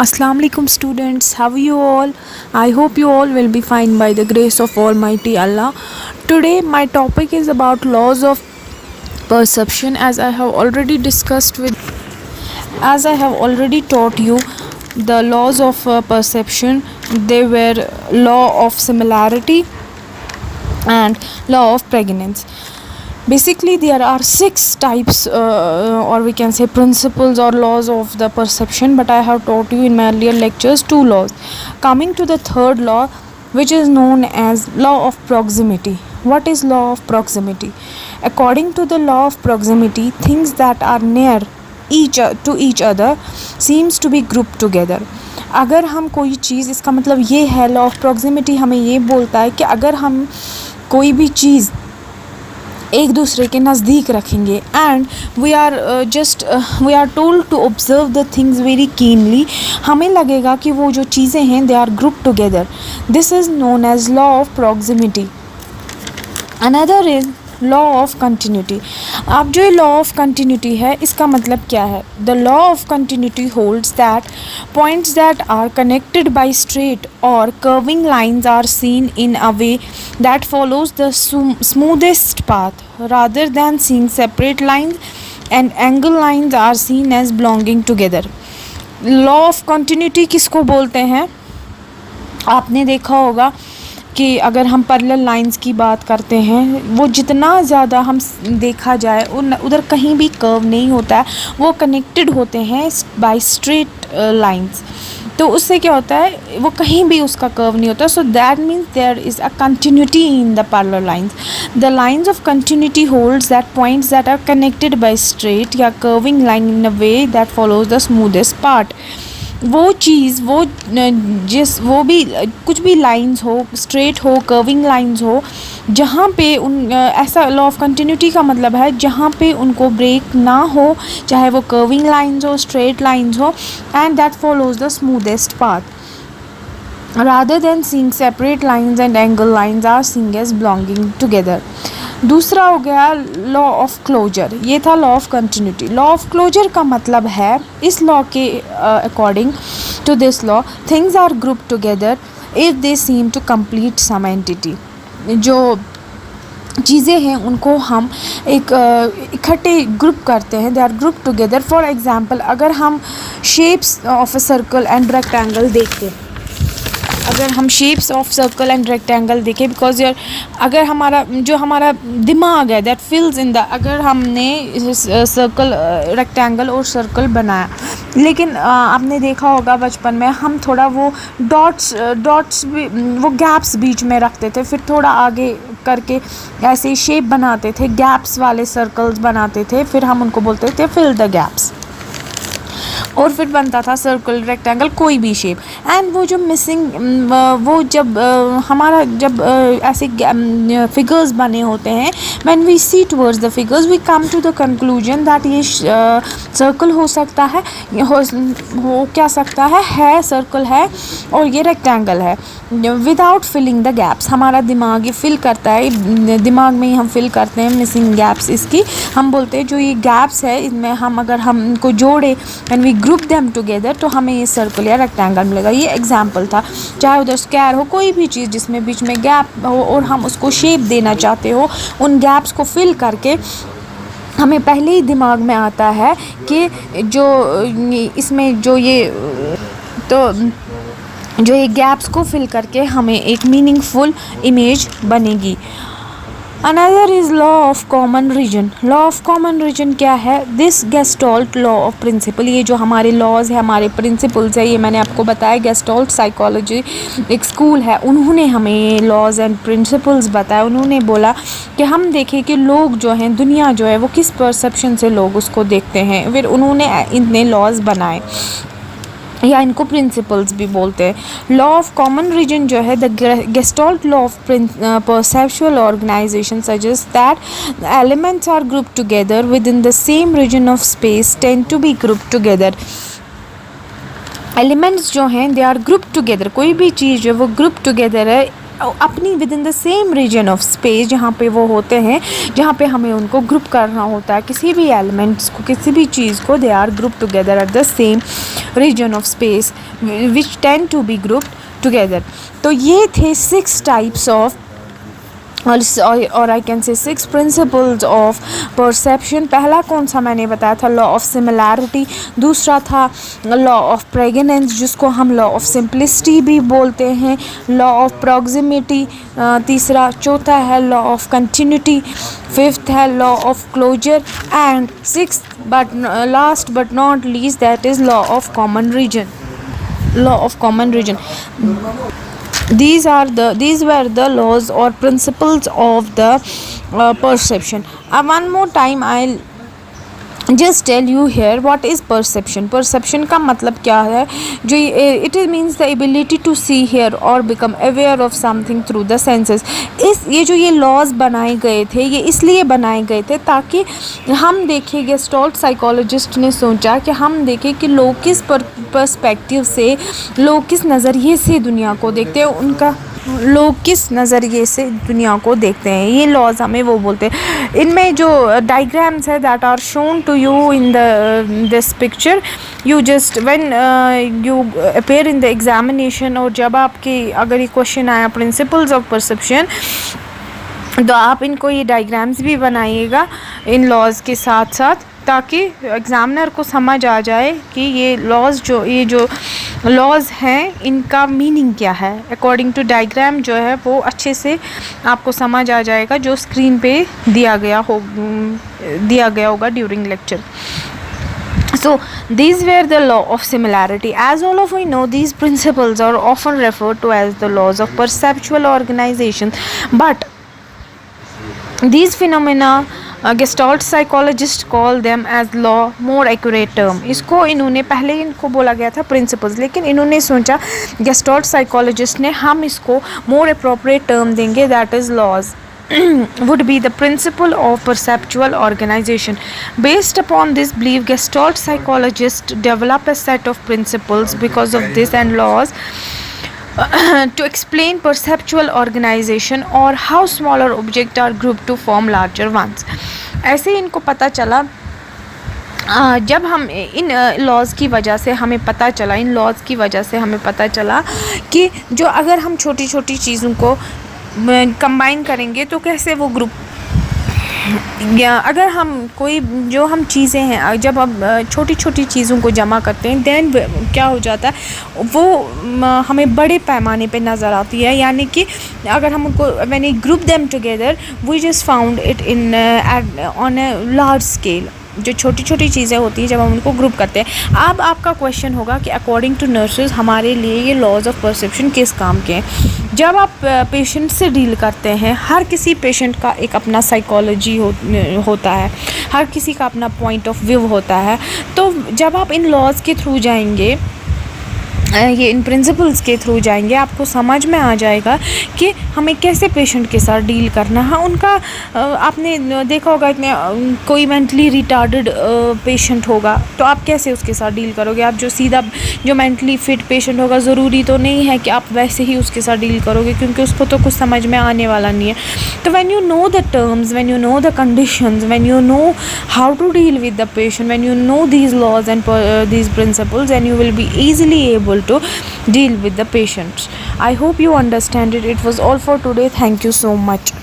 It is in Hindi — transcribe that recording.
Assalamu alaikum students, how are you all? I hope you all will be fine by the grace of Almighty Allah. Today my topic is about laws of perception. As I have already taught you the laws of perception. They were law of similarity and law of pregnance. Basically there are six types or we can say principles or laws of the perception, but I have taught you in my earlier lectures two laws. Coming to the third law, which is known as law of proximity. What is law of proximity? According to the law of proximity, things that are near to each other seems to be grouped together. अगर हम कोई चीज़, इसका मतलब ये है, लॉ ऑफ प्रॉक्सिमिटी हमें ये बोलता है कि अगर हम कोई भी चीज़ एक दूसरे के नज़दीक रखेंगे and we are told to observe the things very keenly, हमें लगेगा कि वो जो चीज़ें हैं they are group together. This is known as law of proximity. Another is law of continuity. अब जो लॉ ऑफ कंटिन्यूटी है इसका मतलब क्या है? The law of continuity holds that points that are connected by straight और curving lines are seen in a way that follows the smoothest path rather than seeing separate lines, and angle lines are seen as belonging together. Law of continuity किसको बोलते हैं? आपने देखा होगा कि अगर हम पैरेलल लाइंस की बात करते हैं, वो जितना ज़्यादा हम देखा जाए उधर कहीं भी कर्व नहीं होता है, वो कनेक्टेड होते हैं बाय स्ट्रेट लाइंस. तो उससे क्या होता है, वो कहीं भी उसका कर्व नहीं होता. So that means there is a continuity in the parallel lines. The lines of continuity holds that points that are connected by straight या curving line in a way that follows the smoothest part. वो चीज़, वो भी कुछ भी लाइंस हो, स्ट्रेट हो, कर्विंग लाइंस हो, जहाँ पे ऐसा लॉ ऑफ कंटिन्यूटी का मतलब है जहाँ पे उनको ब्रेक ना हो, चाहे वो कर्विंग लाइंस हो, स्ट्रेट लाइंस हो, and that follows the smoothest path rather than seeing separate lines, and angle lines are seen as belonging together. दूसरा हो गया लॉ ऑफ क्लोजर. ये था law of continuity. Law of closure का मतलब है, इस लॉ के according to this law, things are group together if they seem to complete some entity. जो चीज़ें हैं उनको हम एक इकट्ठे ग्रुप करते हैं, they are group together. For example, अगर हम shapes of a circle and rectangle देखते हैं, अगर हम shapes of circle and rectangle देखें, बिकॉज अगर हमारा दिमाग है दैट फिल्स इन द, अगर हमने सर्कल, रेक्टेंगल और सर्कल बनाया, लेकिन आपने देखा होगा बचपन में हम थोड़ा वो डॉट्स भी, वो गैप्स बीच में रखते थे, फिर थोड़ा आगे करके ऐसे शेप बनाते थे, गैप्स वाले सर्कल्स बनाते थे, फिर हम उनको बोलते थे फिल द गैप्स, और फिर बनता था सर्कल, रेक्टेंगल, कोई भी शेप. एंड वो जो मिसिंग, वो जब ऐसे फिगर्स बने होते हैं, when we see towards the figures we come to the conclusion that ये सर्कल हो सकता है, हो क्या सकता है सर्कल है, और ये रेक्टेंगल है, विदाउट फिलिंग द गैप्स. हमारा दिमाग ये फिल करता है, दिमाग में ही हम फिल करते हैं मिसिंग गैप्स. इसकी हम बोलते हैं जो ये गैप्स है, इनमें हम अगर हम इनको जोड़े and we group them together, तो हमें ये सर्कल या रेक्टेंगल मिलेगा. ये एग्जांपल था. चाहे उधर स्क्वायर हो, कोई भी चीज़ जिसमें बीच में गैप हो और हम उसको शेप देना चाहते हो, उन गैप्स को फिल करके हमें पहले ही दिमाग में आता है कि जो इसमें जो ये गैप्स को फिल करके हमें एक मीनिंगफुल इमेज बनेगी. Another is law of common region. Law of common region क्या है? This gestalt law of principle. ये जो हमारे लॉज है, हमारे प्रिंसिपल्स है, ये मैंने आपको बताया, गेस्टॉल्ट साइकोलॉजी एक स्कूल है, उन्होंने हमें लॉज एंड प्रिंसिपल्स बताया. उन्होंने बोला कि हम देखें कि लोग जो हैं, दुनिया जो है, वो किस परसेप्शन से लोग उसको देखते हैं, फिर उन्होंने इतने लॉज बनाए, या इनको प्रिंसिपल्स भी बोलते हैं. लॉ ऑफ कॉमन रीजन जो है, the gestalt law of perceptual organization suggest that elements are group together within the same region of space tend to be group together. Elements जो हैं दे आर ग्रुप टुगेदर, कोई भी चीज़ जो है वो ग्रुप टुगेदर है अपनी within the same region of space जहाँ पे वो होते हैं, जहाँ पे हमें उनको ग्रुप करना होता है, किसी भी एलिमेंट्स को, किसी भी चीज़ को, they are group together at the same region of space which tend to be grouped together. तो ये थे 6 टाइप्स ऑफ और I can say 6 principles of perception. पहला कौन सा मैंने बताया था, लॉ ऑफ सिमिलैरिटी। दूसरा था लॉ ऑफ प्रेगनेंस, जिसको हम लॉ ऑफ सिंप्लिसिटी भी बोलते हैं, लॉ ऑफ प्रॉक्सिमिटी तीसरा। चौथा है लॉ ऑफ कंटिन्यूटी। फिफ्थ है law of closure. And sixth but last but not least, that is law of common region. law of common region. These were the laws or principles of the perception. One more time I'll just tell you here what is perception. Perception का मतलब क्या है, जो it means the ability to see, hear or become aware of something through the senses. ये जो ये laws बनाए गए थे, ये इसलिए बनाए गए थे ताकि हम देखें, गेस्टॉल्ट साइकोलॉजिस्ट ने सोचा कि हम देखें कि लोग किस पर्सपेक्टिव से, लोग किस नज़रिए से दुनिया को देखते हैं, लोग किस नज़रिए से दुनिया को देखते हैं। ये लॉज हमें वो बोलते हैं। इनमें जो डायग्राम्स है that are shown to you in this picture, you just when you appear in the examination, और जब आपके अगर ये क्वेश्चन आया प्रिंसिपल्स ऑफ परसेप्शन, तो आप इनको ये डायग्राम्स भी बनाइएगा इन लॉज के साथ साथ, ताकि एग्ज़ामिनर को समझ आ जाए कि ये जो लॉज हैं इनका मीनिंग क्या है। अकॉर्डिंग टू डायग्राम जो है वो अच्छे से आपको समझ आ जाएगा, जो स्क्रीन पे दिया गया होगा during lecture. So these were the law of similarity. As all of we know, these principles are often referred to as the laws of perceptual organization, but these phenomena Gestalt psychologists call them as law, more accurate term. इसको इन्होंने पहले इनको बोला गया था principles, लेकिन इन्होंने सोचा Gestalt psychologist ने हम इसको more appropriate term देंगे, that is laws. would be the principle of perceptual organization. Based upon this belief, Gestalt psychologists developed a set of principles because of this and laws to explain perceptual organization or how smaller objects are grouped to form larger ones. ऐसे इनको पता चला, जब हम इन लॉज़ की वजह से हमें पता चला, इन लॉज़ की वजह से हमें पता चला कि जो अगर हम छोटी छोटी चीज़ों को कंबाइन करेंगे तो कैसे वो ग्रुप, या अगर हम कोई जो हम चीज़ें हैं जब हम छोटी छोटी चीज़ों को जमा करते हैं देन क्या हो जाता है, वो हमें बड़े पैमाने पे नज़र आती है. यानी कि अगर हम उनको when we group them together we just found it in on a large scale. जो छोटी छोटी चीज़ें होती हैं जब हम उनको ग्रुप करते हैं. अब आपका क्वेश्चन होगा कि अकॉर्डिंग टू नर्सेज हमारे लिए ये लॉज ऑफ परसेप्शन किस काम के हैं. जब आप पेशेंट से डील करते हैं, हर किसी पेशेंट का एक अपना साइकोलॉजी होता है, हर किसी का अपना पॉइंट ऑफ व्यू होता है. तो जब आप इन लॉज के थ्रू जाएंगे, ये इन प्रिंसिपल्स के थ्रू जाएंगे, आपको समझ में आ जाएगा कि हमें कैसे पेशेंट के साथ डील करना है. उनका आपने देखा होगा इतने कोई मेंटली रिटार्डेड पेशेंट होगा तो आप कैसे उसके साथ डील करोगे. आप जो मेंटली फिट पेशेंट होगा, ज़रूरी तो नहीं है कि आप वैसे ही उसके साथ डील करोगे, क्योंकि उसको तो कुछ समझ में आने वाला नहीं है. तो when you know the terms, when you know the conditions, when you know how to deal with the patient, when you know these laws and these principles, and you will be easily able to deal with the patients. I hope you understand it. It was all for today. Thank you so much.